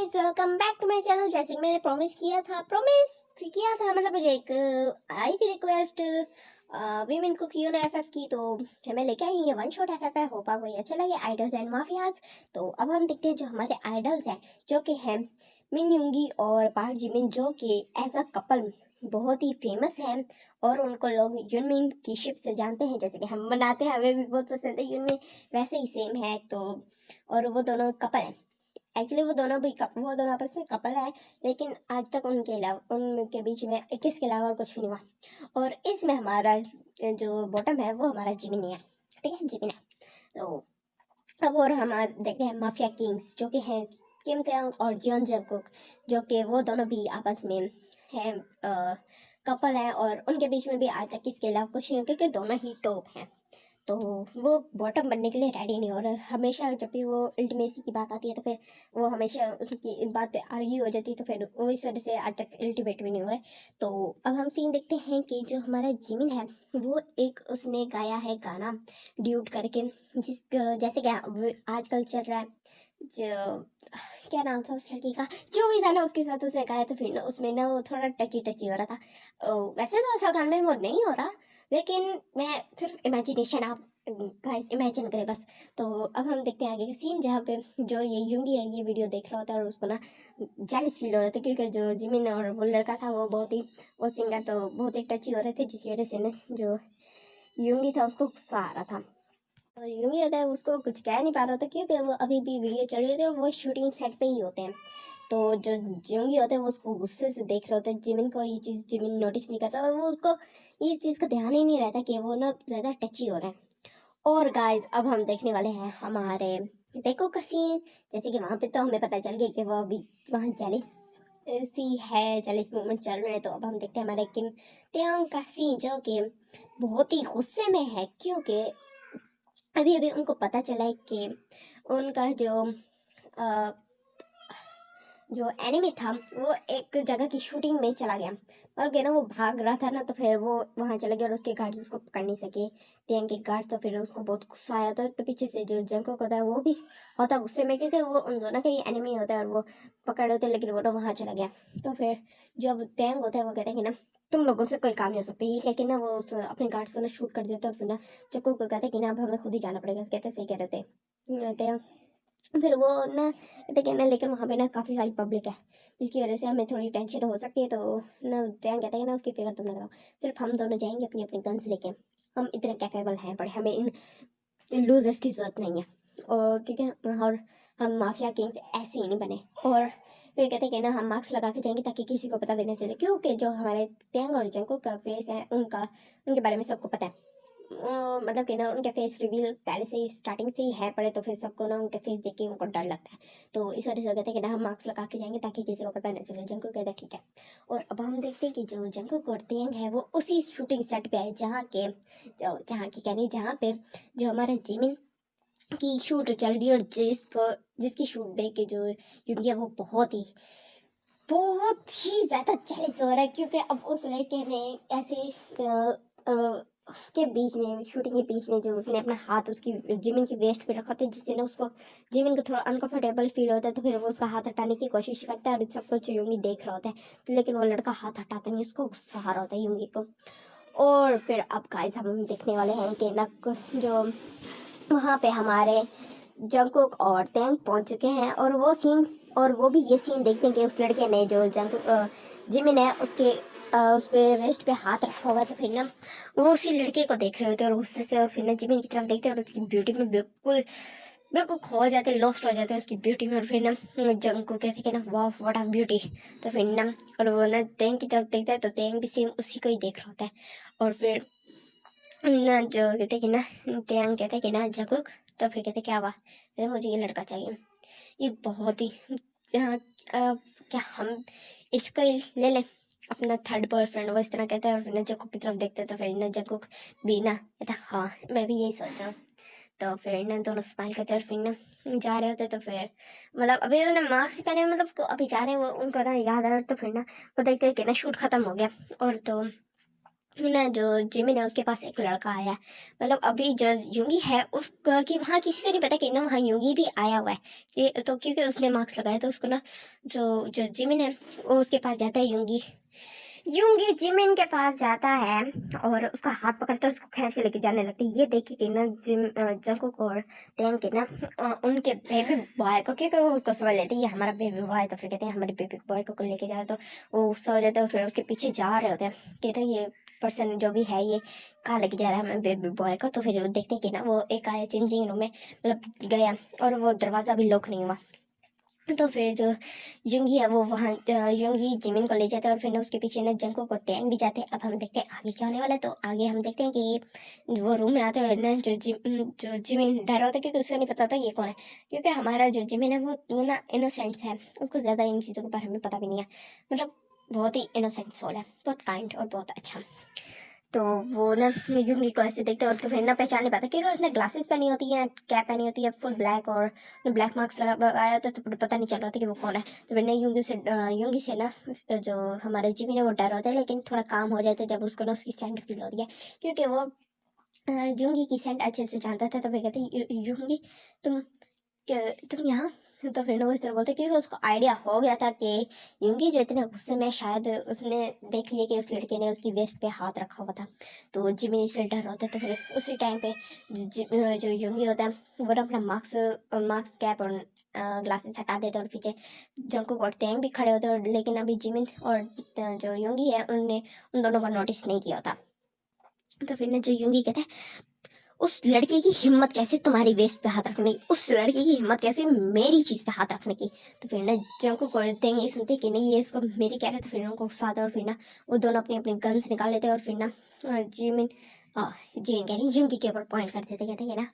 Guys, welcome back to my channel. जैसे कि मैंने प्रॉमिस किया था मतलब मुझे एक आई थी रिक्वेस्ट वीमेन को क्यों ना एफएफ की, तो मैं लेके आई ये वन शॉट एफएफ है। होप आपको ये अच्छा लगे, आइडल्स एंड माफियाज। तो अब हम देखते हैं जो हमारे आइडल्स हैं, जो कि हैं मिन युंगी और पार्क जिमिन, जो कि एज अ कपल बहुत ही फेमस हैं और उनको लोग यूनमिन की शिप से जानते हैं। जैसे कि हम बनाते हैं, हमें भी बहुत पसंद है यूनमिन, वैसे ही सेम है। तो और वो दोनों कपल हैं। एक्चुअली वो दोनों आपस में कपल है, लेकिन आज तक उनके बीच में 21 के अलावा और कुछ भी नहीं हुआ। और इसमें हमारा जो बॉटम है वो हमारा जिमिनी है, ठीक है, जिमिनी। तो अब और हम देखते हैं माफिया किंग्स, जो कि हैं किम तेंग और जियोन जंगकुक, जो कि वो दोनों भी आपस में है कपल है और उनके बीच में भी आज तक इसके अलावा कुछ नहीं हो, क्योंकि दोनों ही टॉप हैं। तो वो बॉटम बनने के लिए रेडी नहीं हो रहा। हमेशा जब भी वो अल्टीमेसी की बात आती है तो फिर वो हमेशा उसकी इन बात पे आर्ग्यू हो जाती है, तो फिर वो इस वजह से आज तक अल्टीमेट भी नहीं हुआ है। तो अब हम सीन देखते हैं कि जो हमारा जिमिन है वो एक उसने गाया है गाना ड्यूट करके, जिस जैसे कि आजकल चल रहा है जो क्या नाम था उस लड़की का, जो भी था ना उसके साथ उसने गाया। तो फिर ना उसमें ना वो थोड़ा टची टची हो रहा था। वैसे तो ऐसा गाने में वो नहीं हो रहा, लेकिन मैं सिर्फ इमेजिनेशन, आप गाइस इमेजिन करें बस। तो अब हम देखते हैं आगे का सीन, जहाँ पे जो ये युंगी है ये वीडियो देख रहा होता है और उसको ना जेलस फील हो रहा था, क्योंकि जो जिमिन और वो लड़का था वो बहुत ही, वो सिंगर तो बहुत ही टची हो रहे थे, जिसकी वजह से ना जो युंगी था उसको गुस्सा आ रहा था। और युंगी होता है उसको कुछ कह नहीं पा रहा था, क्योंकि वो अभी भी वीडियो चल रही थी और वो शूटिंग सेट पे ही होते हैं। तो जो जियोंगी होते हैं वो उसको गुस्से से देख रहे होते हैं जिमिन को, ये चीज़ जिमिन नोटिस नहीं करता और वो उसको इस चीज़ का ध्यान ही नहीं रहता कि वो ना ज़्यादा टची हो रहे हैं। और गाइस अब हम देखने वाले हैं हमारे देखो का सीन। जैसे कि वहाँ पे तो हमें पता चल गया कि वो अभी वहाँ जेलिस सी है, जेलिस मूवमेंट चल रहे हैं। तो अब हम देखते हैं हमारे किम त्योंग का सीन, जो कि बहुत ही गुस्से में है, क्योंकि अभी अभी उनको पता चला है कि उनका जो एनिमी था वो एक जगह की शूटिंग में चला गया, और क्या ना वो भाग रहा था ना, तो फिर वो वहां चला गया और उसके गार्ड्स उसको पकड़ नहीं सके, टैंक के गार्ड्स। तो फिर उसको बहुत गुस्सा आया था। तो पीछे से जो जंगकुक होता है वो भी होता गुस्से में, क्योंकि वो उन दोनों का ही एनिमी होता है और वो पकड़ होते, लेकिन वो तो वहां चला गया। तो फिर जब टैंक होता है वो कहते हैं कि ना तुम लोगों से कोई काम नहीं हो सकता, ये कह के ना वो अपने गार्ड्स को ना शूट कर देता है। और फिर ना जंगकुक को कहते हैं कि ना अब हमें खुद ही जाना पड़ेगा। कहते सही कह रहे थे। फिर वो ना कहते कहना, लेकिन वहाँ पे ना काफ़ी सारी पब्लिक है, जिसकी वजह से हमें थोड़ी टेंशन हो सकती है। तो ना ध्यान कहते हैं ना उसकी फिक्र तुम ना करो, सिर्फ हम दोनों जाएंगे अपनी अपनी गन्स लेके। हम इतने कैपेबल हैं, पर हमें इन लूजर्स की जरूरत नहीं है। और ठीक है, और हम माफिया किंग्स ऐसे ही नहीं बने। और फिर कहते हैं कि ना हम मार्क्स लगा के जाएंगे ताकि किसी को पता भी नहीं चले, क्योंकि जो हमारे टैंग और जंको का फेस है उनके बारे में सबको पता है। मतलब कि ना उनके फेस रिवील पहले से ही स्टार्टिंग से ही है पड़े, तो फिर सबको ना उनके फेस देख के उनको डर लगता है। तो इस वजह से कहते हैं कि ना हम मार्क्स लगा के जाएंगे ताकि किसी को पता नहीं चले। जंको कहता है ठीक है। और अब हम देखते हैं कि जो जंको और तेंग है वो उसी शूटिंग सेट पे है जहाँ की कहनी जहाँ पे जो हमारा जिमिन की शूट चल रही है, और जिसकी शूट देख के जो युगी है वो बहुत ही ज्यादा जेलस हो रहा है, क्योंकि अब उस लड़के ने ऐसे उसके बीच में शूटिंग के बीच में जो उसने अपना हाथ उसकी जिमिन की वेस्ट पे रखा था, जिससे ना उसको जिमिन को थोड़ा अनकंफर्टेबल फील होता है। तो फिर वो उसका हाथ हटाने की कोशिश करता है और सब कुछ यूंगी देख रहा होता है, तो लेकिन वो लड़का हाथ हटाता नहीं, उसको गुस्सा आ रहा होता है यूंगी को। और फिर अब गाइस हम देखने वाले हैं कि ना जो वहाँ पे हमारे जंकुक और टैंक पहुंच चुके हैं, और वो भी ये सीन देखते हैं कि उस लड़के ने जो जिमिन है उसके उस पे वेस्ट पे हाथ रखा हुआ है। तो फिर ना वो उसी लड़के को देख रहे होते हैं और उससे से, और फिर ना जिमिन की तरफ देखते हैं और उसकी ब्यूटी में बिल्कुल बिल्कुल खो जाते हैं, लॉस्ट हो जाते हैं उसकी ब्यूटी में। और फिर ना जंकुक कहते हैं कि ना वाह व्हाट अ ब्यूटी। तो फिर ना और वो ना टैंक की तरफ देखता है, तो टैंक भी सेम उसी को ही देख रहा होता है। और फिर ना जो कहते कि ना त्यांग कहते कि ना जगुक, तो फिर कहते क्या हुआ, कहते मुझे ये लड़का चाहिए, ये बहुत ही क्या हम इसको ही ले लें अपना थर्ड बॉयफ्रेंड, वो इस तरह कहता है। और फिर ना जगुक की तरफ देखते तो फिर ना जगुक भी ना कहता हाँ मैं भी यही सोच रहा हूँ। तो फिर ना दोनों स्माइल करते और फिर ना जा रहे होते। तो फिर मतलब अभी ना मास्क पहने मतलब अभी जा रहे हैं वो, उनको ना याद आ रहा। तो फिर ना वो देखते हैं कि ना शूट खत्म हो गया। और तो ना जो जिमिन है उसके पास एक लड़का आया है। मतलब अभी जो यूंगी है उसका कि वहाँ किसी को नहीं पता कि ना वहाँ यूंगी भी आया हुआ है। तो क्योंकि उसने मार्क्स लगाया तो उसको ना जो जो जिमिन है वो उसके पास जाता है। यूंगी यूंगी जिमिन के पास जाता है और उसका हाथ पकड़ता है, उसको खींच के लेके जाने लगती है। ये देखी कि ना जंकुक और टैंग के ना उनके बेबी बॉय को, क्योंकि वो उसको समझ लेते हैं ये हमारा बेबी बॉय है, तो फिर कहते हैं हमारे बेबी बॉय को लेके जाओ। तो वो गुस्सा हो जाता है और फिर उसके पीछे जा रहे होते हैं। कहते हैं ये पर्सन जो भी है ये कहाँ लेके जा रहा है हमें बेबी बॉय को। तो फिर वो देखते हैं कि ना वो एक आया चेंजिंग रूम में, मतलब गया और वो दरवाज़ा भी लॉक नहीं हुआ। तो फिर जो युंगी है वो वहाँ युंगी जिमिन को ले जाता है और फिर ना उसके पीछे ना जंको को टैंग भी जाते हैं। अब हम देखते हैं आगे क्या होने वाला है। तो आगे हम देखते हैं कि वो रूम में आते हैं ना जो जिमिन डर होता है क्योंकि उसको नहीं पता होता ये कौन है। क्योंकि हमारा जो जिमिन है वो ना इनोसेंट है, उसको ज़्यादा इन चीज़ों के बारे में पता भी नहीं है। मतलब बहुत ही इनोसेंट सोल है, बहुत काइंड और बहुत अच्छा। तो वो ना यूंगी को ऐसे देखते हैं और तो फिर ना पहचान नहीं पाता क्योंकि उसने ग्लासेस पहनी होती है, कैप पहनी होती है फुल ब्लैक, और ब्लैक मार्क्स लगाया होता है तो फिर पता नहीं चल रहा था कि वो कौन है। तो फिर ना यूंगी से ना जो हमारे जीवी ने वो डर होता है, लेकिन थोड़ा काम हो जाता है जब उसको ना उसकी सेंट फील होती है क्योंकि वो यूंगी की सेंट अच्छे से जानता था। तो फिर कहते यूंगी तुम तुम यहाँ। तो फिर ना वो इस तरह बोलते क्योंकि उसको आइडिया हो गया था कि यूंगी जो इतने गुस्से में शायद उसने देख लिया कि उस लड़के ने उसकी वेस्ट पे हाथ रखा हुआ था, तो जिमी इसलिए डर होता है। तो फिर उसी टाइम पे जो यूंगी होता है वो ना अपना मार्क्स कैप और ग्लासेस हटा देते और पीछे जंको और टैंग भी खड़े होते और लेकिन अभी जिमिन और जो यूंगी है उनने उन दोनों को नोटिस नहीं किया होता। तो फिर ना जो यूंगी कहता है उस लड़के की हिम्मत कैसे तुम्हारी वेस्ट पे हाथ रखने की, उस लड़के की हिम्मत कैसे मेरी चीज पे हाथ रखने की। तो फिर ना जंको करते हैं ये सुनते कि नहीं ये इसको मेरी कह रहे, तो फिर उनको गुस्सा आता है और फिर ना वो दोनों अपनी अपनी गन्स निकाल लेते हैं और फिर ना जिमिन जिमिन कह रही युंगी के ऊपर पॉइंट कर देते, कहते हैं कि ना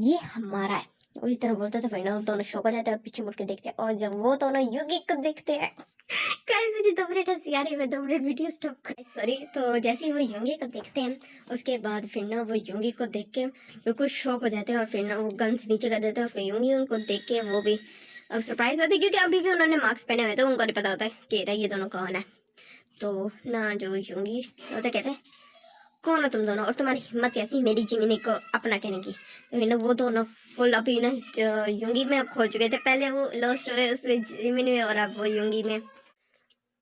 ये हमारा है। और इस तरह बोलते तो फिर ना वो दोनों शौक हो जाते हैं और पीछे मुड़ के देखते हैं और जब वो दोनों युंगी को देखते हैं गाइस मुझे 2 मिनट हंसी आ रही है, मैं 2 मिनट वीडियो स्टॉप कर सॉरी। तो जैसे ही वो युंगी को देखते हैं उसके बाद फिर ना वो युंगी को देख के बिल्कुल शॉक हो जाते हैं और फिर ना वो गन्स नीचे कर देते हैं और फिर युंगी उनको देख के वो भी अब सरप्राइज होती है क्योंकि अभी भी उन्होंने मार्क्स पहने हुए थे, उनको नहीं पता होता है कि ये दोनों कौन है। तो ना जो युंगी होता कहते हैं कौन हो तुम दोनों और तुम्हारी हिम्मत कैसी मेरी जिमिनी को अपना कहने की। तो फिर ना वो दोनों फुल अभी ना युंगी में अब खो चुके थे, पहले वो लॉस्ट हुए उसमें जिमिनी में और अब वो युंगी में।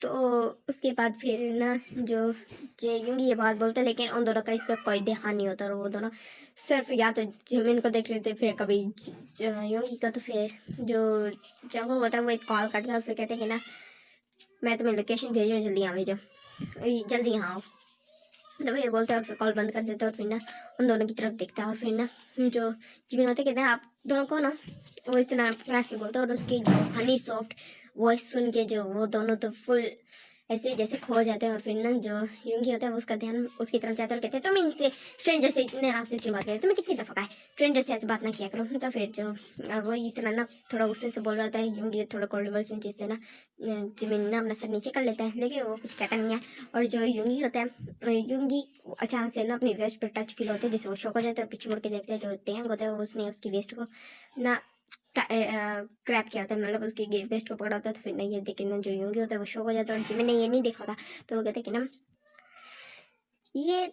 तो उसके बाद फिर ना जो यूंगी ये बात बोलते लेकिन उन दोनों का इस पर कोई ध्यान नहीं होता और वो दोनों सिर्फ या तो जिमिन को देख लेते फिर कभी यूंगी का। तो फिर जो जंगो होता है वो एक कॉल करता है और फिर कहते हैं कि ना मैं तुम्हें लोकेशन भेज रहा हूँ, जल्दी यहाँ भेजो, जल्दी यहाँ आओ। तो वो ये बोलते हैं और फिर कॉल बंद कर देते हैं और फिर ना उन दोनों की तरफ देखता है और फिर ना जो जिमिन होते कहते हैं आप दोनों कौन हो। वो इस तरह प्यार से बोलता है और उसकी जो हनी सॉफ्ट वॉइस सुन के जो वो दोनों तो फुल ऐसे जैसे खो जाते हैं और फिर ना जो यूंगी होता है वो उसका ध्यान उसकी तरफ जाता है और कहते हैं तुम इनसे स्ट्रेंजर से इतने आराम से क्यों बात करें, तुम्हें कितनी दफा कहा है स्ट्रेंजर से ऐसे बात ना किया करो। तो फिर जो वो इस तरह ना थोड़ा गुस्से से बोल रहा होता है यूंगी थोड़ा कोल्ड वॉइस में, जिससे ना जिमिन ना अपना सर नीचे कर लेता है लेकिन वो कुछ कहता नहीं है। और जो यूंगी होता है यूंगी अचानक से ना अपनी वेस्ट पर टच फील होता है जिससे वो शौक हो जाता है, पीछे मुड़ के देखते हैं जो टैंग होता है उसने उसकी वेस्ट को ना क्रैप किया होता है, मतलब उसकी वेस्ट को पकड़ा होता है। तो फिर ना ये देखे ना जो यूंगी होता है वो शौक हो जाता है और जिमिन ने ये नहीं देखा था। तो वो कहते कि ना ये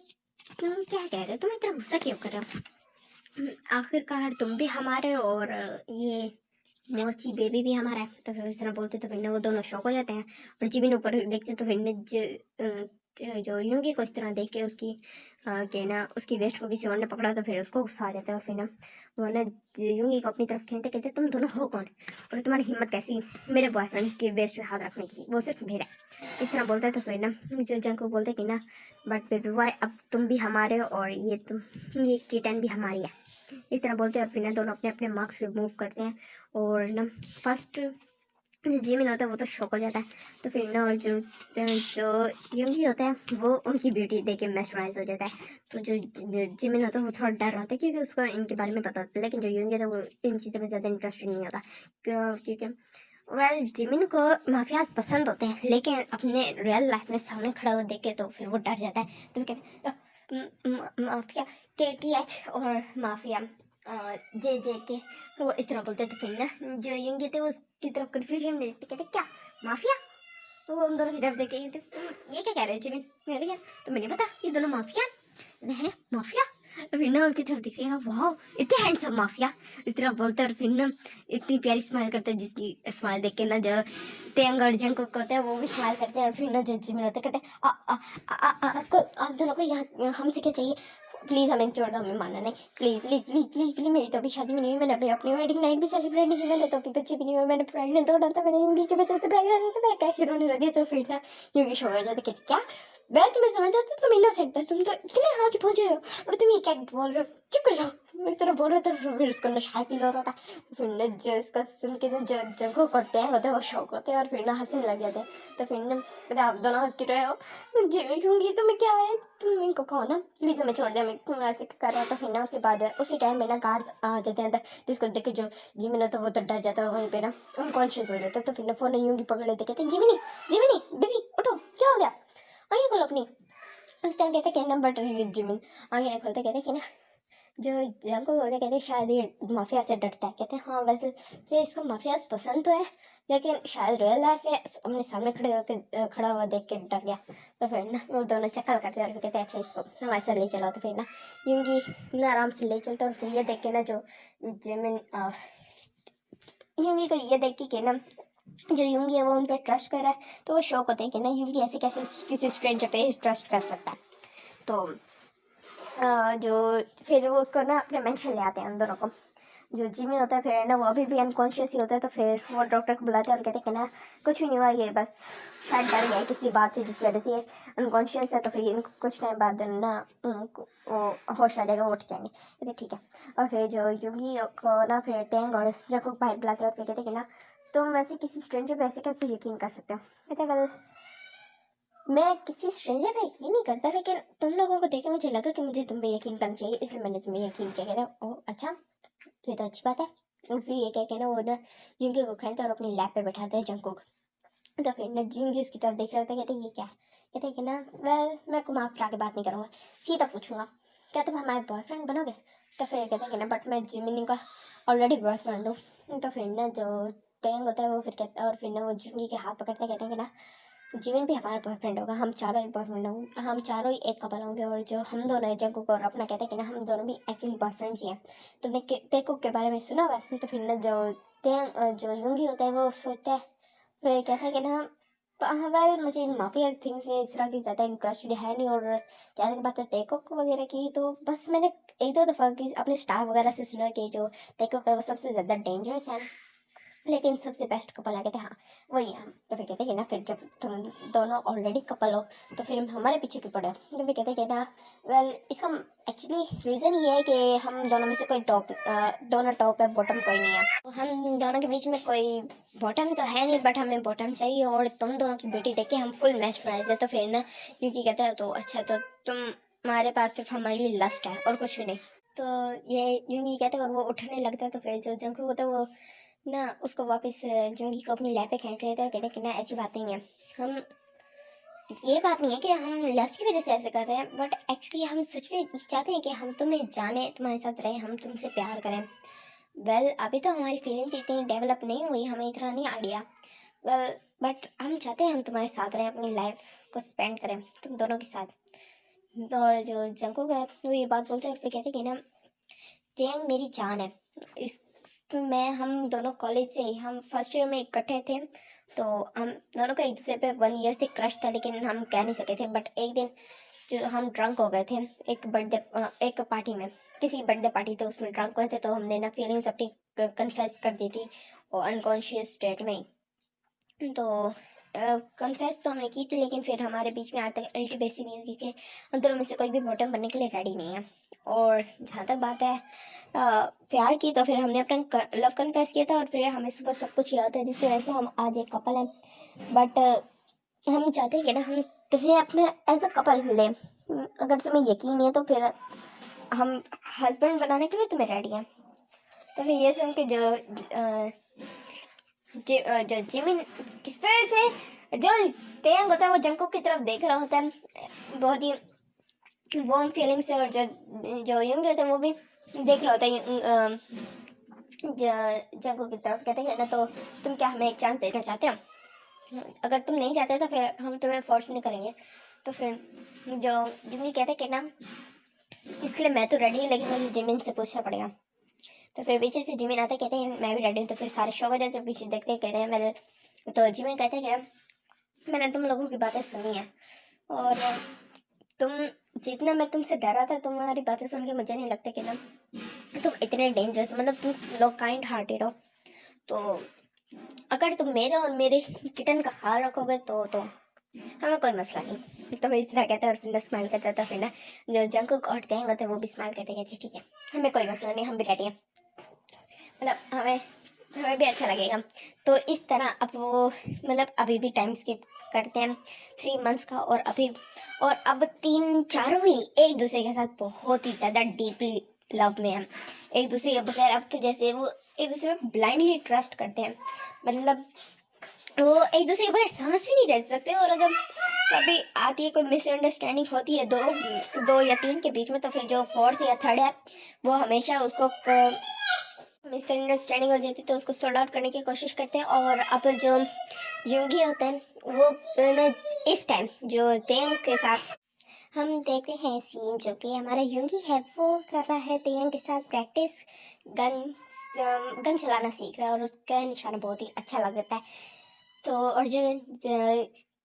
तुम क्या कह रहे हो, तुम इतना गुस्सा क्यों कर रहे हो, आखिरकार तुम भी हमारे हो और ये मोची बेबी भी हमारा है। तो फिर इस तरह बोलते तो फिर ना वो दोनों शौक हो जाते हैं और जिमिन ऊपर देखते तो फिर ना जो यूंगी को इस तरह देख के उसकी के ना उसकी वेस्ट को किसी और ने पकड़ा तो फिर उसको गुस्सा आ जाता है और फिर ना वो ना यूंगी को अपनी तरफ खींचते कहते तुम दोनों हो कौन और तुम्हारी हिम्मत कैसी मेरे बॉयफ्रेंड के वेस्ट पे हाथ रखने की, वो सिर्फ मेरा है। इस तरह बोलता है तो फिर ना जो जंग को बोलते कि ना बट बेबी बॉय अब तुम भी हमारे हो और ये किटन भी हमारी है। इस तरह बोलते हैं और फिर ना दोनों अपने अपने मार्क्स रिमूव करते हैं और ना फर्स्ट जो जिमिन होता है वो तो शौक हो जाता है। तो फिर ना और जो युंगी होता है वो उनकी ब्यूटी देख के मेस्मराइज हो जाता है। तो जो जिमिन होता है वो थोड़ा डर होता है क्योंकि उसको इनके बारे में पता होता है, लेकिन जो युंगी होता है वो इन चीज़ों में ज़्यादा इंटरेस्टेड नहीं होता क्योंकि वेल जिमिन को माफियाज पसंद होते हैं लेकिन अपने रियल लाइफ में सामने खड़ा हुआ देखे तो फिर वो डर जाता है। तो कहते माफिया KTH और माफिया जे के वो इस तरह बोलते थे। फिर ना जो यंग थे वो उसकी तरफ कंफ्यूजन में देखते कहते क्या माफिया तो उन दोनों की तरफ देख के तुम ये क्या कह रहे हो जिमिन? मैंने कहा तुम्हें नहीं पता ये दोनों माफिया है? माफिया? तो फिर ना उसकी तरफ दिखेगा, वाह इतने हैंडसम माफिया, इस तरह बोलते हैं। और फिर ना इतनी प्यारी स्माइल करते हैं, जिसकी स्माइल देख के ना जो तेंग और जंगकुक होते हैं वो भी स्माइल करते हैं। और फिर ना जो जिमिन होते हैं कहते हैं आपको आप दोनों को यहाँ हमसे क्या चाहिए? प्लीज़ हमें छोड़ दो, हमें मानना नहीं, please please please please please. मेरी तो अभी शादी भी नहीं हुई, मैंने अभी अपनी वेडिंग नाइट भी सेलिब्रेट नहीं की, मैंने तो अभी बच्चे भी नहीं हुए, मैंने प्रेग्नेंट होना था, मैंने यूंगी के बच्चे से प्रेग्नेंट होता, मैंने कैसे रोने लगी। तो फिर ना यूंगी शो हो जाते, कहती क्या मैं तुम्हें समझ जाती, तुम इनोसेंट थे, तुम तो इतने आगे पहुंचे हो और तुम ये क्या बोल रहे हो, चुप कर जाओ। इस तरह बोल रहे थे। फिर उसको नशा फील हो रहा था। फिर ना जो इसका सुन के ना जो जगह को टैंग होते हैं वो शौक होते हैं और फिर ना हंसने लग जाते हैं। तो फिर ना कहते आप दोनों हंस क्यों रहे हो? यूंगी तुम्हें क्या है, तुम इनको कहो ना प्लीज़ हमें छोड़ दे, हमें ऐसे कर रहा। तो फिर ना उसके बाद उसी टाइम में ना गार्ड्स आ जाते हैं अंदर, जिसको देख के जो जिमिनी तो वो तो डर जाता है और वहीं पे ना अनकॉन्शियस हो जाता है। तो फिर ना फोन यूंगी पकड़ लेते, कहते हैं जिमिनी जिमिनी बेबी उठो, क्या हो गया, आइए खोलो अपनी। उस टाइम कहते क्या नंबर जिमिन आगे नहीं खोलते, कहते कि ना जो जंको होते कहते शायद ये माफिया से डरता है। कहते हैं हाँ वैसे से इसको माफिया पसंद तो है, लेकिन शायद रियल लाइफ में अपने सामने खड़ा हुआ देख के डर गया। तो फिर ना वो दोनों चक्कर करते और फिर कहते हैं अच्छा इसको हमारे साथ ले चलो। तो फिर ना यूंगी ना आराम से ले चलते और फिर ये देख के ना जो जिमिन यूंगी को ये देख के ना जो यूंगी है वो उन पर ट्रस्ट कर रहा है, तो वो शौक होते हैं कि ना यूंगी ऐसे कैसे किसी स्ट्रेंजर पे ट्रस्ट कर सकता है। तो जो फिर वो उसको ना अपने मेंशन ले आते हैं उन दोनों को। जो जिमिन होता है फिर ना वो अभी भी अनकॉन्शियस ही होता है। तो फिर वो डॉक्टर को बुलाते हैं और कहते हैं कि ना कुछ भी नहीं हुआ, ये बस शायद डर गया है किसी बात से जिस वजह से ये अनकॉन्शियस है। तो फिर इनको कुछ टाइम बाद ना उनको वो होश आ जाएगा, वो उठ जाएंगे। कहते ठीक है। और फिर जो यूंगी को ना फिर टेंग और जंकुक बाहर बुलाते हैं और फिर कहते हैं कि ना तुम वैसे किसी स्ट्रेंजर पे ऐसे कैसे यकीन कर सकते हो? कहते वेल मैं किसी स्ट्रेंजर पे यकीन नहीं करता, लेकिन तुम लोगों को देख के मुझे लगा कि मुझे तुम पे यकीन करना चाहिए, इसलिए मैंने तुम्हें यकीन किया। कहते ओह अच्छा, तो ये तो अच्छी बात है। और फिर ये क्या कहना वो ना यूंगी को खाते और अपनी लैब पे बैठाते हैं जंकुक। तो फिर ना यूंगी उसकी तरफ देख रहा होता है, कहते ये क्या है? कहते कि ना वेल मैं घुमा फिरा के बात नहीं करूँगा, सीधा पूछूंगा क्या तुम हमारे बॉयफ्रेंड बनोगे? तो फिर कहते कि ना बट मैं जिमिनी का ऑलरेडी बॉयफ्रेंड हूँ। तो फिर ना जो टेंग होता है वो फिर कहता है और फिर ना वो यूंगी के हाथ पकड़ते कहते हैं कि ना जीवन भी हमारा बॉयफ्रेंड होगा, हम चारों ही बॉयफ्रेंड होंगे, हम चारों ही एक कपल होंगे। और जो हम दोनों हैं जंकुक और अपना कहते हैं कि ना हम दोनों भी एक्चुअली बॉयफ्रेंड्स ही हैं। तुमने तेकुक के बारे में सुना हुआ है? तो फिर ना जो यूंगी होता है वो सोचता है, फिर कहता है कि ना हाँ वेल मुझे इन माफिया थिंग्स में इस तरह की ज़्यादा इंटरेस्टेड है नहीं। और जहाँ तक बात है तेकुक वगैरह की, तो बस मैंने एक दो दफ़ा की अपने स्टाफ वगैरह से सुना कि जो तेकुक है वो सबसे ज़्यादा डेंजरस है, लेकिन सबसे बेस्ट कपल है। कहते हाँ वही हम। तो फिर कहते हैं कि ना फिर जब तुम दोनों ऑलरेडी कपल हो तो फिर हमारे पीछे क्यों पड़े हो? तो फिर कहते हैं कि ना वेल इसका एक्चुअली रीज़न ये है कि हम दोनों में से कोई दोनों टॉप है, बॉटम कोई नहीं है। तो हम दोनों के बीच में कोई बॉटम तो है नहीं, बट हमें बॉटम चाहिए और तुम दोनों की ब्यूटी देख के हम फुल मैच प्राइज है। तो फिर ना क्योंकि कहता है तो अच्छा तो तुम्हारे पास सिर्फ हमारे लिए लस्ट है और कुछ भी नहीं। तो ये यूंगी कहते हैं और वो उठने लगता है। तो फिर जो जंकुक होता है वो ना उसको वापस जूंगी को अपनी लैब पे खींच लेते हैं। कहते कि ना ऐसी बात नहीं है, हम ये बात नहीं है कि हम लस्ट की वजह से ऐसे कर रहे हैं, बट एक्चुअली हम सच में चाहते हैं कि हम तुम्हें जाने, तुम्हारे साथ रहें, हम तुमसे प्यार करें। वेल अभी तो हमारी फीलिंग्स इतनी डेवलप नहीं हुई, हमें इतना नहीं आइडिया। वेल बट हम चाहते हैं हम तुम्हारे साथ रहें, अपनी लाइफ को स्पेंड करें तुम दोनों के साथ। और जो जंकुक है वो ये बात बोलते हैं और फिर कहते कि ना तेंग मेरी जान है। इस मैं हम दोनों कॉलेज से हम फर्स्ट ईयर में इकट्ठे थे, तो हम दोनों का एक दूसरे पे 1 ईयर से क्रश था, लेकिन हम कह नहीं सके थे। बट एक दिन जो हम ड्रंक हो गए थे एक पार्टी में, किसी बर्थडे पार्टी, तो उसमें ड्रंक हुए थे, तो हमने ना फीलिंग्स अपनी कन्फेस कर दी थी और अनकॉन्शियस स्टेट में ही। तो कन्फेस तो हमने की थी, लेकिन फिर हमारे बीच में आज तक अल्टी बेसिक न्यूज़ की कि हम दोनों में से कोई भी बॉटम बनने के लिए रेडी नहीं है। और जहाँ तक बात है प्यार की, तो फिर हमने अपना लव कन्फेस किया था और फिर हमें सुबह सब कुछ याद है, जिसकी वजह से हम आज एक कपल हैं। बट हम चाहते हैं कि ना हम तुम्हें अपना एज अ कपल लें। अगर तुम्हें यकीन है तो फिर हम हस्बैंड बनाने के लिए तुम्हें रेडी हैं। तो फिर ये सुन के जो जिमिन किस तरह से जो तेंग होता है वो जंकुक की तरफ देख रहा होता है बहुत ही वार्म फीलिंग से, और जो यंग होता है वो भी देख रहा होता है जंकुक की तरफ। कहते हैं ना तो तुम क्या हमें एक चांस देना चाहते हो? अगर तुम नहीं जाते तो फिर हम तुम्हें फोर्स नहीं करेंगे। तो फिर जो जिमी कहते कि ना इसके लिए मैं तो रेडी हूँ, लेकिन मुझे जिमिन से पूछना पड़ेगा। तो फिर पीछे से जिमिन आते कहते हैं मैं भी रेडी हूँ। तो फिर सारे शो हो जाते हैं, पीछे देखते कह रहे हैं मैंने। तो जिमिन कहते हैं कि मैंने तुम लोगों की बातें सुनी है, और तुम जितना मैं तुमसे डरा था, तुम्हारी बातें सुन के मुझे नहीं लगता कि ना तुम इतने डेंजरस, मतलब तुम लोग काइंड हार्टेड हो। तो अगर तुम मेरे और मेरे किटन का ख्याल रखोगे तो हमें कोई मसला नहीं। तो मैं इस तरह कहता है और फिर स्माइल करता था। फिर ना जो जंकुक और तेंग होते हैं वो भी स्माइल करते कहते ठीक है, हमें कोई मसला नहीं, हम भी रेडी हैं, मतलब हमें हमें भी अच्छा लगेगा। तो इस तरह अब वो मतलब अभी भी टाइम स्किप करते हैं 3 मंथ्स का, और अब तीन चारों ही एक दूसरे के साथ बहुत ही ज़्यादा डीपली लव में हैं। एक दूसरे के बगैर अब तो जैसे वो एक दूसरे में ब्लाइंडली ट्रस्ट करते हैं, मतलब वो एक दूसरे के बगैर सांस भी नहीं रह सकते। और अगर कभी आती है कोई मिसअंडरस्टैंडिंग होती है दो या तीन के बीच में, तो फिर जो फोर्थ या थर्ड है वो हमेशा उसको मिसअंडरस्टैंडिंग हो जाती है तो उसको सॉर्ट आउट करने की कोशिश करते हैं। और अब जो युंगी होता है वो इस टाइम जो तेंग के साथ हम देखते हैं सीन, जो कि हमारा युंगी है वो कर रहा है तेंग के साथ प्रैक्टिस, गन गन चलाना सीख रहा है, और उसका निशाना बहुत ही अच्छा लगता है। तो और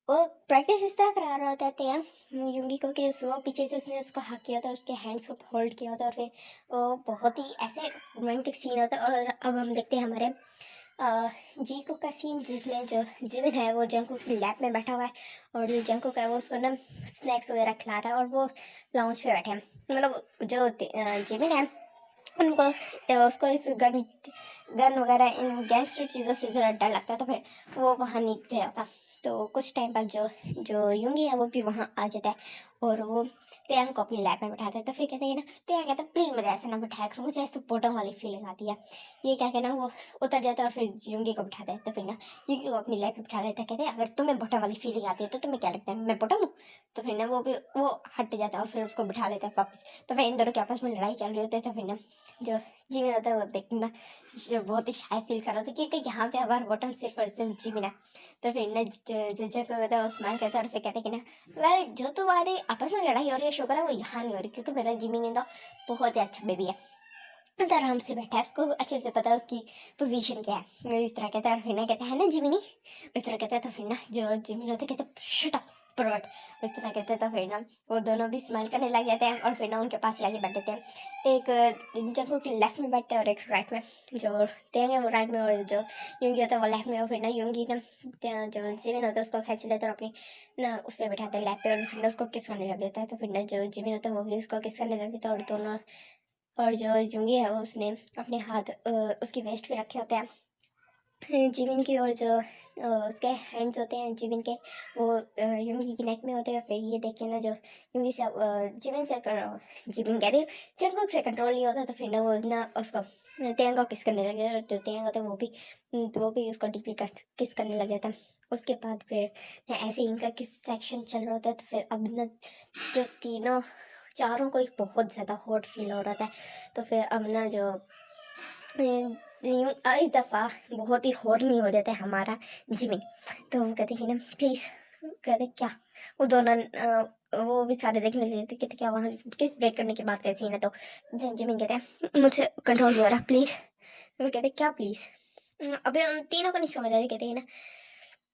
वो प्रैक्टिस इस तरह करा रहा होता है तेंग युंगी को कि वो पीछे से उसने उसको हक किया था, उसके हैंड्स को होल्ड किया होता, और फिर वो बहुत ही ऐसे रोमांटिक सीन होता है। और अब हम देखते हैं हमारे जीको का सीन, जिसमें जो जिमिन है वो जंकुक की लैब में बैठा हुआ है, और जो जंकुक है वो उसको ना स्नैक्स वगैरह खिला रहा है, और वो लाउंज पे बैठे हैं। मतलब जो जिमिन है उनको उसको इस गन वगैरह इन गैंगस्टर चीज़ों से ज़रा डर लगता है, तो फिर वो वहाँ नहीं गया था। तो कुछ टाइम बाद जो जो युंगी है वो भी वहाँ आ जाता है, और वो तेयांग को अपनी लैब में बैठाता है। तो फिर कहते हैं ना, तेयांग कहता है प्लीज़ मुझे ऐसे ना बैठाया करो, मुझे ऐसे बॉटम वाली फीलिंग आती है। ये क्या कहना, वो उतर जाता है और फिर युंगी को बैठाता है। तो फिर ना युंगी को अपनी लैब में बैठा लेता है, कहते हैं अगर तुम्हें बॉटम वाली फीलिंग आती है तो तुम्हें क्या लगता है मैं बॉटम हूँ। तो फिर ना वो हट जाता है और फिर उसको बैठा लेता है वापस। तो फिर इन दोनों के आपस में लड़ाई चल रही होती है। तो फिर ना जो जिमिन होता है वो देखना जो बहुत ही शाय फील कर रहा था, क्योंकि यहाँ पे हमारा बॉटम सिर्फ और सिर्फ जिमिन है। तो फिर ना जब को होता है वो स्माइल करता है, और फिर कहते हैं कि ना वेल जो तुम्हारे आपस में लड़ाई हो रही है शुक्र है वो यहाँ नहीं हो रही, क्योंकि मेरा जिमिन तो बहुत ही अच्छा बेबी है, तो आराम से बैठा है, उसको अच्छे से पता है उसकी पोजीशन क्या है। इस तरह कहता है, और फिर ना कहता है ना जिमिनी, इस तरह कहता है। तो फिर ना जो जिमिन होते कहते शट अप प्रोट, इस तरह कहते हैं। तो फिर ना वो दोनों भी स्माइल करने लग जाते हैं, और फिर ना उनके पास लाके बैठ जाते हैं। एक जंगल के लेफ्ट में बैठते हैं और एक राइट में। जो तेंग है वो राइट में, और जो युंगी होता है वो लेफ्ट में। और फिर ना युंगी ना जो जिमिन होता है उसको खींच लेता है और अपनी ना उस पर बैठाते हैं लैप पे, और फिर ना उसको किस करने लग जाता है। तो फिर ना जो जिमिन होता है वो भी उसको किस करने लग जाता है, और दोनों और जो युंगी है वो उसने अपने हाथ उसकी वेस्ट पे रखे होते हैं जिमिन की, और जो उसके हैंड्स होते हैं जिमिन के वो युंगी की नेक में होते हैं। फिर ये देखे ना जो युंगी से जिमिन से जिमिन कह रही जंगकुक से कंट्रोल नहीं होता। तो फिर ना वो ना उसको तेंग को किस करने लगे, और जो तेंग होता है वो भी उसको डीपली किस करने लग जाता है। उसके बाद फिर ना ऐसे ही इनका किस सेक्शन चल रहा होता है। तो फिर अब ना जो तीनों चारों को एक बहुत ज़्यादा हॉट फील हो रहा था। तो फिर अब ना जो इस दफ़ा बहुत ही हॉट नहीं हो जाता है हमारा जिमिन। तो वो कहते हैं ना प्लीज़, कहते क्या, वो दोनों वो भी सारे देखने लगे थे, कहते क्या वहाँ किस ब्रेक करने की बात कैसी है ना। तो जिमिन कहते हैं मुझसे कंट्रोल नहीं हो रहा प्लीज़। वो कहते क्या प्लीज़, अबे उन तीनों को नहीं समझ आ रही। कहते हैं ना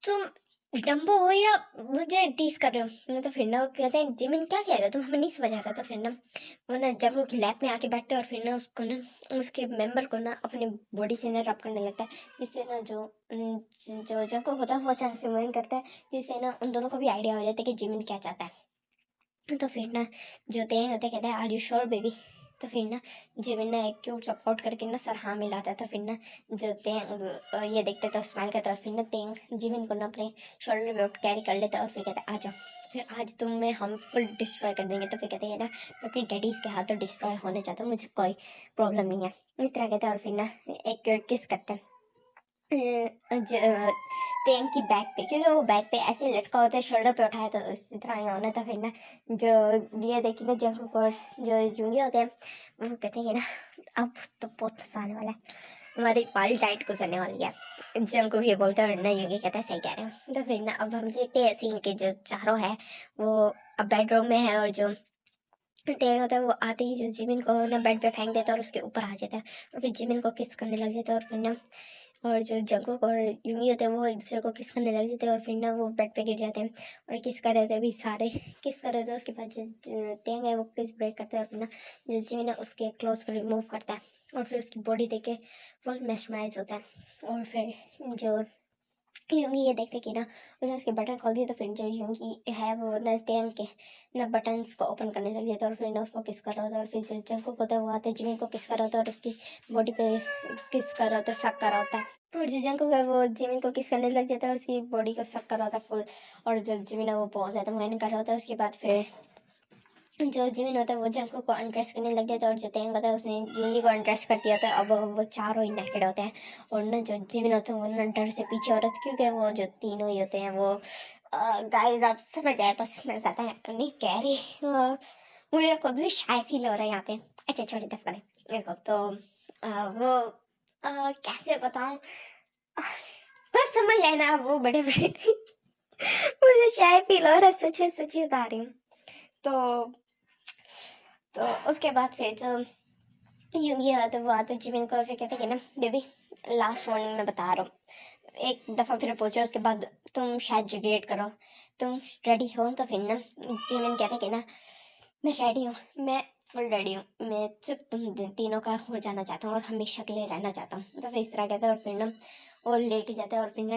तुम डम्बो हो या मुझे टीस कर रहे हो। तो फिर ना वो कहते हैं जिमिन क्या कह रहे हो तुम, हमें नहीं समझ आ रहा। तो फिर ना वो ना जब वो लैब में आके बैठते हैं, और फिर ना उसको ना उसके मेंबर को ना अपने बॉडी से ना रब करने लगता है, जिससे ना जो जंको होता है वो अचानक से मूविंग करता है, जिससे ना उन दोनों को भी आइडिया हो जाता है कि जिमिन क्या चाहता है। तो फिर ना जो तेंग होते कहते हैं आर यू श्योर बेबी। तो फिर ना जिमिन ना एक क्यूट सपोर्ट करके ना सर हाँ मिलाता है। तो फिर ना जो तेंग ये देखते तो स्माइल करता है, और फिर ना तेंग जिमिन को ना अपने शोल्डर पे कैरी कर लेता है, और फिर कहता है आ जाओ, फिर आज तुम्हें हम फुल डिस्ट्रॉय कर देंगे। तो फिर कहते हैं ना मैं अपनी डैडीज़ के हाथों डिस्ट्रॉय होने चाहता हूँ, मुझे कोई प्रॉब्लम नहीं है, इस तरह कहता है। और फिर ना एक किस करते हैं तेंग की बैक पे, क्योंकि वो बैक पे ऐसे लटका होता है, शोल्डर पे उठाया तो इसी तरह ही होना था। फिर ना जो ये देखिए ना जंगकुक और जो युंगी होते हैं वो कहते हैं कि ना अब तो बहुत मजा आने वाला है। हमारी वाली डाइट गुजरने वाली है। जंगकुक ये बोलता है और ना योगी कहता है सही कह रहे हो। तो फिर ना अब हम देखते हैं सीन के जो चारों है वो अब बेडरूम में है, और जो तेल होता है वो आते ही जो जिमिन को ना बेड पे फेंक देता है और उसके ऊपर आ जाता है, और फिर जिमिन को किस करने लग जाता है। और फिर ना और जो जंगकुक और यूंगी होते हैं वो एक दूसरे को किस करने लग जाते हैं, और फिर ना वो बेड पे गिर जाते हैं और किस कर रहे थे अभी सारे किस कर रहे थे। उसके बाद जो तेंग है वो किस ब्रेक करता है, और फिर ना जो जिमिन है उसके क्लोथ को रिमूव करता है, और फिर उसकी बॉडी देख के फुल मेस्मराइज होता है। और फिर जो यूंगी ये देखते कि ना उसने उसके बटन खोल दिए, तो फिर जो यूंगी है वो ना तेंग के ना बटन्स को ओपन करने लग जाता है, और फिर ना उसको किस कर रहा होता है। और फिर जो जंगकुक होता है वो आते जिमिन को किस कर रहा होता है और उसकी बॉडी पे किस कर रहा होता है, सक कर रहा होता है। और जो जंगकुक है वो जिमिन को किस करने लग जाता है और उसकी बॉडी को सक कर रहा होता है फुल। और जो जिमिन है वो बहुत ज़्यादा माइंड कर रहा होता है। उसके बाद फिर जो जिमिन होता है वो जंगकुक को अनड्रेस करने लग जाता है, और जो तेंग होता है उसने यूंगी को अनड्रेस कर दिया था। अब वो चारों ही नेकेड होते हैं, और ना जो जिमिन होता है वो ना डर से पीछे हो रहा था, क्योंकि वो जो तीनों ही होते हैं वो गाइस आप समझ आए, बस मैं ज़्यादा नहीं कह रही। मुझे खुद भी शाय फील हो रहा है यहाँ पे। अच्छा छोड़ी दस करें देखो तो वो कैसे बताऊँ, बस समझ आए ना, वो बड़े बड़े मुझे शाय फील हो रहा है, सच्ची सच्ची बता रही हूँ। तो उसके बाद फिर जो यूंगी आता वो आता जिमिन को और फिर कहते कि ना बेबी लास्ट वार्निंग मैं बता रहा हूँ, एक दफ़ा फिर पूछो उसके बाद तुम शायद रिग्रेट करो, तुम रेडी हो। तो फिर ना जिमिन कहते कि ना मैं रेडी हूँ, मैं फुल रेडी हूँ, मैं सिर्फ तुम तीनों का हो जाना चाहता हूँ और हमेशा के लिए रहना चाहता हूँ। तो फिर इस तरह कहता है, और फिर ना वो लेट ही जाता है, और फिर ना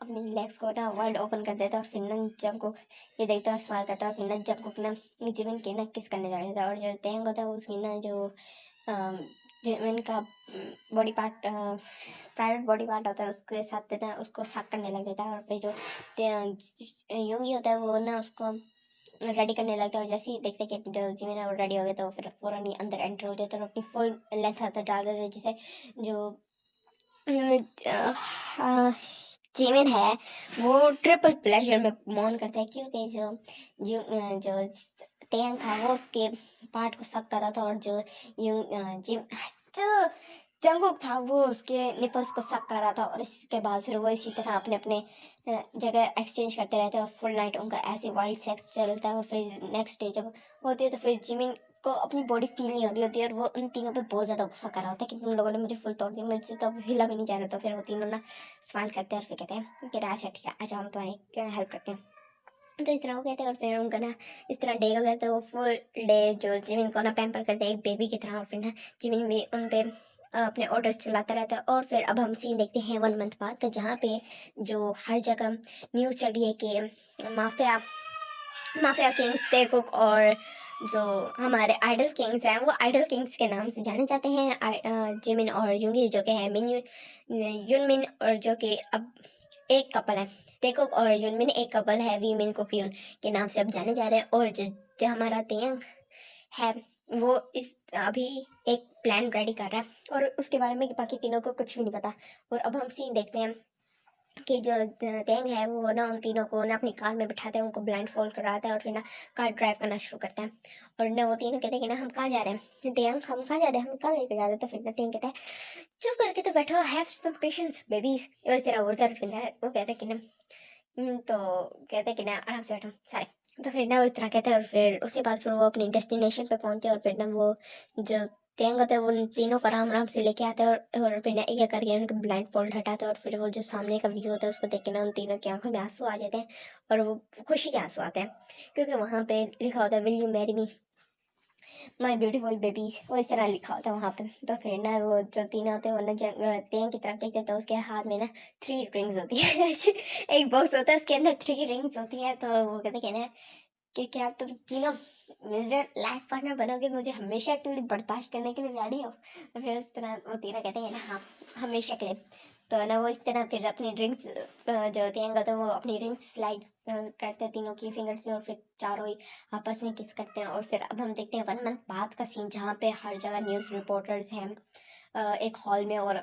अपनी लेग्स को ना वर्ल्ड ओपन कर देता है, और फिर ना जंगकुक ये देखता है और स्माइल करता है, और फिर ना जंगकुक ना जिमिन के ना किस करने लग जाता है। और जो तेंग होता है उसकी ना जो जिमिन का body part private body part होता है उसके साथ ना उसको सक करने लग जाता है। और फिर जो यूंगी होता है वो ना उसको रेडी करने लगता है, और जैसे ही देखते कि जो जिमिन है वो रेडी हो गया तो फिर फौरन ही अंदर एंटर हो जाता है और अपनी फुल लेंथ हाथ डाल देते हैं, जिसे जो जिमिन है वो ट्रिपल प्लेजर में मौन करता है, क्योंकि जो तेंग था वो उसके पार्ट को सक कर रहा था, और जो जो जंगकुक था वो उसके निपल्स को सक कर रहा था। और इसके बाद फिर वो इसी तरह अपने अपने जगह एक्सचेंज करते रहते हैं, और फुल नाइट उनका ऐसे वाइल्ड सेक्स चलता है। और फिर नेक्स्ट डे जब होती है तो फिर जिमिन को अपनी बॉडी फील नहीं हो रही होती है, और वो उन तीनों पे बहुत ज़्यादा गुस्सा कर रहा होता है कि तुम लोगों ने मुझे फुल तोड़ दिया, मुझसे तो अब हिला भी नहीं जा रहा। तो फिर वो तीनों ना स्माइल करते हैं और फिर कहते हैं कि अच्छा ठीक है, अच्छा हम तुम्हारी हेल्प करते हैं। तो इस तरह वो कहते हैं, और फिर उनका ना इस तरह डे का तो वो फुल डे जो जिमिन को ना पैम्पर करते हैं एक बेबी की तरह, और फिर ना जिमिन भी उन पे अपने ऑर्डर्स चलाता रहता है। और फिर अब हम सीन देखते हैं 1 मंथ बाद का, जहाँ पे जो हर जगह न्यूज़ चल रही है कि माफिया माफिया किंग्स तेकुक और जो हमारे आइडल किंग्स हैं वो आइडल किंग्स के नाम से जाने जाते हैं। जिमिन और यूंगी जो कि है युनमिन, और जो कि अब एक कपल है, तेकुक और युनमिन एक कपल है, वीमिन कुकयुन के नाम से अब जाने जा रहे हैं। और जो हमारा तेंग है वो इस अभी एक प्लान रेडी कर रहा है, और उसके बारे में बाकी तीनों को कुछ भी नहीं पता। और अब हम सीन देखते हैं कि जो तेंग है वो ना उन तीनों को ना अपनी कार में बिठाते हैं, उनको ब्लाइंड फोल्ड कराता है, और फिर ना कार ड्राइव करना शुरू करता है। और ना वो तीनों कहते हैं कि ना हम कहाँ जा रहे हैं, तेंग हम कहाँ जा रहे हैं, हम कहाँ लेके जा रहे हैं। तो फिर ना तेंग कहता है चुप करके तो बैठो, हैव सम पेशेंस बेबीज, इस तरह बोलता है। फिर वो कहते हैं कि ना तो कहते हैं कि ना आराम से बैठो सारे। तो फिर ना वो इस तरह कहते हैं, और फिर उसके बाद फिर वो अपनी डेस्टिनेशन पे पहुंचते हैं, और फिर ना वो जो तेंग होता है वो उन तीनों को आराम आराम से लेके आते हैं, और फिर ना एक करके उनके ब्लाइंड फोल्ड हटाते हैं। और फिर वो जो सामने का व्यू होता है उसको देख के ना उन तीनों की आंखों में आंसू आ जाते हैं, और वो खुशी के आंसू आते हैं, क्योंकि वहाँ पे लिखा होता है will you marry me my beautiful babies, वो इस तरह लिखा होता है वहाँ पे। तो फिर ना वो जो तीनों होते हैं वो ना तेंग की तरफ देखते हैं, तो उसके हाथ में ना 3 रिंग्स होती है एक बॉक्स होता है उसके अंदर 3 रिंग्स होती है। तो वो कहते हैं कि क्या तुम तीनों मेरे लाइफ पार्टनर बनोगे, मुझे हमेशा के लिए बर्दाश्त करने के लिए रेडी हो। तो फिर उस तरह वो तीनों कहते हैं ना हाँ हमेशा के लिए। तो ना वो इस तरह फिर अपनी ड्रिंक्स जो होती हैं तो वो अपनी ड्रिंक्स स्लाइड करते हैं तीनों की फिंगर्स में, और फिर चारों ही आपस में किस करते हैं। और फिर अब हम देखते हैं 1 मंथ बाद का सीन, जहाँ पे हर जगह न्यूज़ रिपोर्टर्स हैं एक हॉल में, और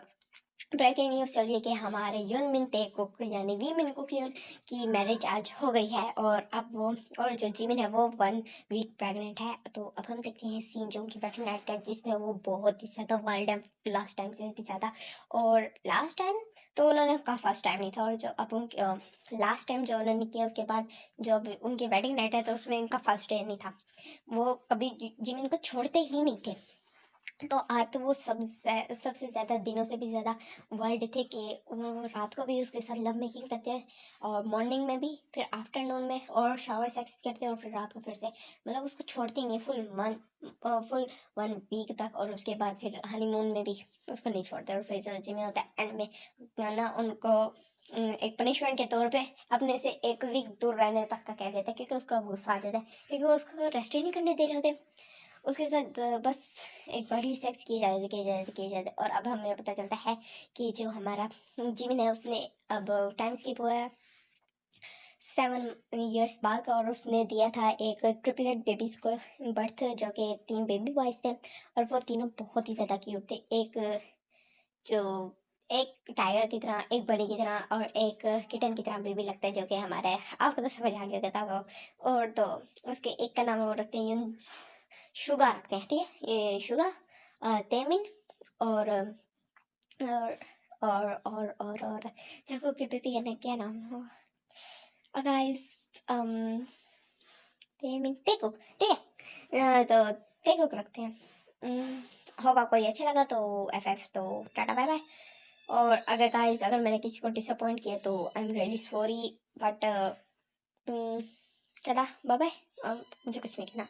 ब्रेकिंग न्यूज़ चल रही है कि हमारे यून मिन कुक यानी वी मिन कुक यून की मैरिज आज हो गई है, और अब वो और जो जिमिन है वो 1 वीक प्रेग्नेंट है। तो अब हम देखते हैं सीन जो उनकी वेडिंग नाइट का, जिसमें वो बहुत ही ज़्यादा वाइल्ड है, लास्ट टाइम से भी ज़्यादा। और लास्ट टाइम तो उन्होंने का फर्स्ट टाइम नहीं था, और जो अब उनके लास्ट टाइम जो उन्होंने किया उसके बाद जो अब उनकी वेडिंग नाइट है तो उसमें उनका फर्स्ट डे नहीं था। वो कभी जिमिन को छोड़ते ही नहीं थे। तो आज तो वो सबसे ज़्यादा दिनों से भी ज़्यादा वर्ल्ड थे कि वो रात को भी उसके साथ लव मेकिंग करते हैं, और मॉर्निंग में भी, फिर आफ्टरनून में, और शावर सेक्स भी करते हैं, और फिर रात को फिर से, मतलब उसको छोड़ते ही नहीं फुल 1 वीक तक। और उसके बाद फिर हनीमून में भी उसको नहीं छोड़ते। और फिर जो जिम्मी होता है एंड में ना उनको एक पनिशमेंट के तौर पे अपने से 1 वीक दूर रहने तक का कह देता है, क्योंकि उसका गुस्सा आ जाता है, क्योंकि वो उसको रेस्ट ही नहीं करने दे रहे होते उसके साथ। बस एक बार सेक्स किए जाते। और अब हमें पता चलता है कि जो हमारा जिमिन है उसने अब टाइम स्किप हुआ है 7 इयर्स बाद का, और उसने दिया था एक ट्रिपलेट बेबीज को बर्थ, जो कि 3 बेबी बॉयज थे, और वो तीनों बहुत ही ज़्यादा क्यूट थे। जो एक टाइगर की तरह, एक बड़ी की तरह, और एक किटन की तरह बेबी लगता है, जो कि हमारे, आपको तो समझ आ गया था वो। और तो उसके एक का नाम वो रखते हैं शुगा रखते हैं, ठीक है, ये शुगा, तेमिन, और और और जगह के बेबी का क्या नाम हो गाइस, तेमिन टेकुक, ठीक है। तो टेकुक रखते हैं। होगा कोई अच्छा लगा तो FF, तो टाटा बाय बाय। और अगर गाइस अगर मैंने किसी को डिसअपॉइंट किया तो I am really sorry, but tata bye bye, और मुझे कुछ नहीं कहना।